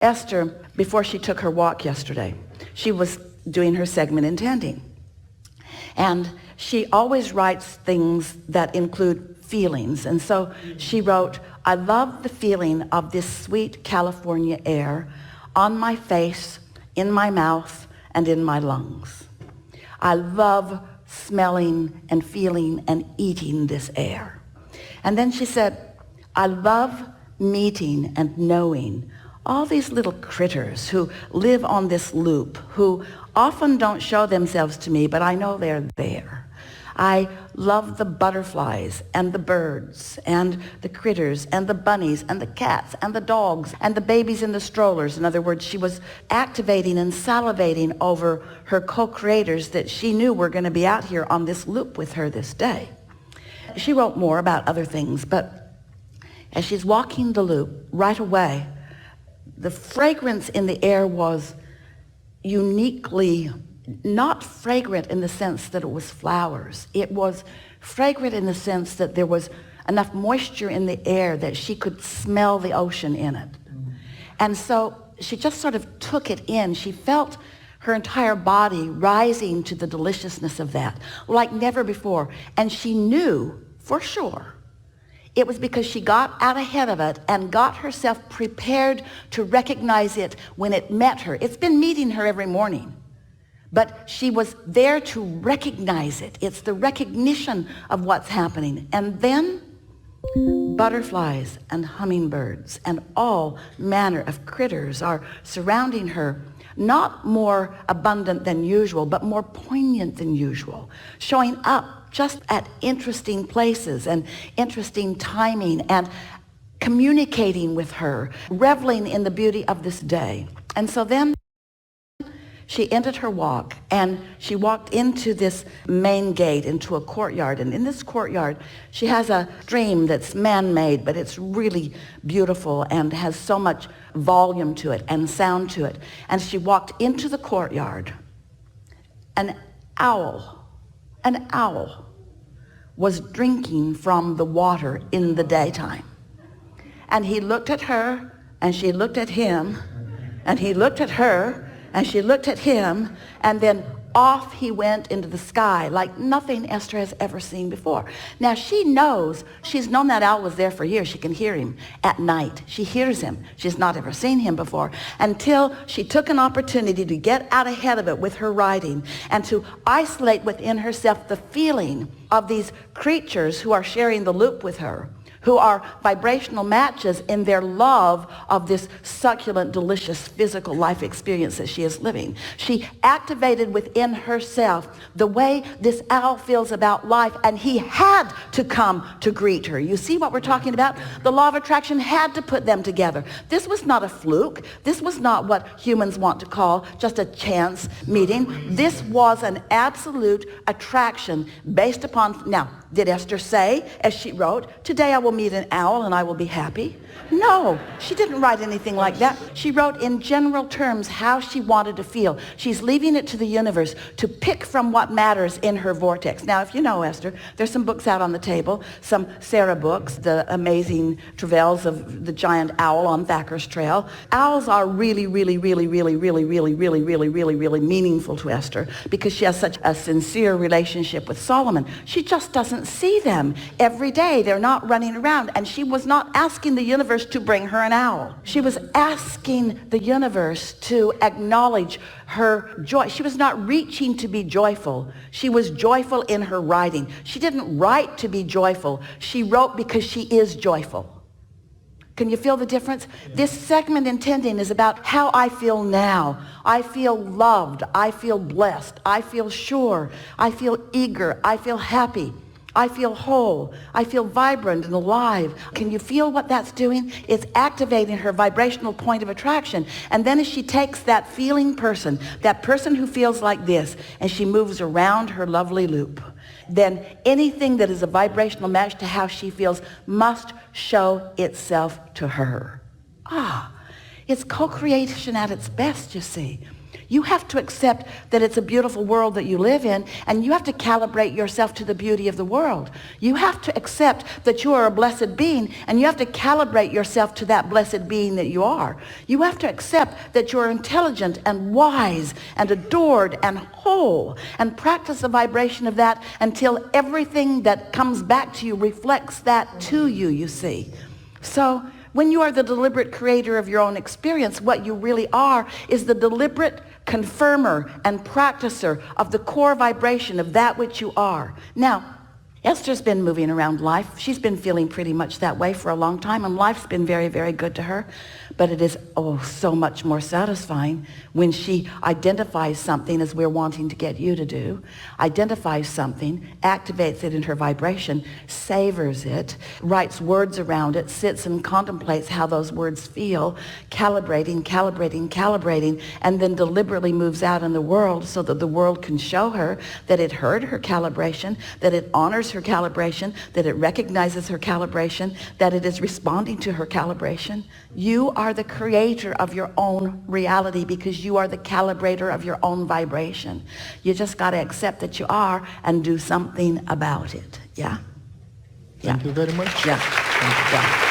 Esther, before she took her walk yesterday, she was doing her segment intending. And she always writes things that include feelings. And so she wrote, I love the feeling of this sweet California air on my face, in my mouth, and in my lungs. I love smelling and feeling and eating this air. And then she said, I love meeting and knowing all these little critters who live on this loop, who often don't show themselves to me, but I know they're there. I love the butterflies and the birds and the critters and the bunnies and the cats and the dogs and the babies in the strollers. In other words, she was activating and salivating over her co-creators that she knew were going to be out here on this loop with her this day. She wrote more about other things, but as she's walking the loop, right away, the fragrance in the air was uniquely not fragrant in the sense that it was flowers. It was fragrant in the sense that there was enough moisture in the air that she could smell the ocean in it. And so she just sort of took it in. She felt her entire body rising to the deliciousness of that, like never before. And she knew for sure it was because she got out ahead of it and got herself prepared to recognize it when it met her. It's been meeting her every morning, but she was there to recognize it. It's the recognition of what's happening. And then butterflies and hummingbirds and all manner of critters are surrounding her, not more abundant than usual, but more poignant than usual, showing up just at interesting places and interesting timing and communicating with her, reveling in the beauty of this day. And so then she ended her walk and she walked into this main gate, into a courtyard. And in this courtyard, she has a stream that's man-made, but it's really beautiful and has so much volume to it and sound to it. And she walked into the courtyard. An owl was drinking from the water in the daytime. And he looked at her, and she looked at him, and he looked at her, and she looked at him, and then off he went into the sky like nothing Esther has ever seen before. Now she knows, she's known that owl was there for years. She can hear him at night. She hears him. She's not ever seen him before until she took an opportunity to get out ahead of it with her writing and to isolate within herself the feeling of these creatures who are sharing the loop with her, who are vibrational matches in their love of this succulent, delicious physical life experience that she is living. She activated within herself the way this owl feels about life, and he had to come to greet her. You see what we're talking about? The law of attraction had to put them together. This was not a fluke. This was not what humans want to call just a chance meeting. This was an absolute attraction based upon, now, did Esther say, as she wrote, today I will meet an owl and I will be happy? No, she didn't write anything like that. She wrote in general terms how she wanted to feel. She's leaving it to the universe to pick from what matters in her vortex. Now, if you know Esther, there's some books out on the table, some Sarah books, The Amazing Travails of the Giant Owl on Thacker's Trail. Owls are really, really, really, really, really, really, really, really, really, really meaningful to Esther because she has such a sincere relationship with Solomon. She just doesn't see them every day. They're not running around. And she was not asking the universe to bring her an owl. She was asking the universe to acknowledge her joy. She was not reaching to be joyful. She was joyful in her writing. She didn't write to be joyful. She wrote because she is joyful. Can you feel the difference? This segment intending is about how I feel now. I feel loved. I feel blessed. I feel sure. I feel eager. I feel happy. I feel whole. I feel vibrant and alive. Can you feel what that's doing? It's activating her vibrational point of attraction. And then as she takes that feeling person, that person who feels like this, and she moves around her lovely loop, then anything that is a vibrational match to how she feels must show itself to her. It's co-creation at its best, you see. You have to accept that it's a beautiful world that you live in, and you have to calibrate yourself to the beauty of the world. You have to accept that you are a blessed being, and you have to calibrate yourself to that blessed being that you are. You have to accept that you're intelligent and wise and adored and whole, and practice the vibration of that until everything that comes back to you reflects that to you, you see. So when you are the deliberate creator of your own experience, what you really are is the deliberate confirmer and practicer of the core vibration of that which you are. Now, Esther's been moving around life. She's been feeling pretty much that way for a long time, and life's been very, very good to her. But it is, so much more satisfying when she identifies something, as we're wanting to get you to do, identifies something, activates it in her vibration, savors it, writes words around it, sits and contemplates how those words feel, calibrating, and then deliberately moves out in the world so that the world can show her that it heard her calibration, that it honors her calibration, that it recognizes her calibration, that it is responding to her calibration. You are the creator of your own reality because you are the calibrator of your own vibration. You just got to accept that you are and do something about it. Yeah? Thank you very much. Yeah.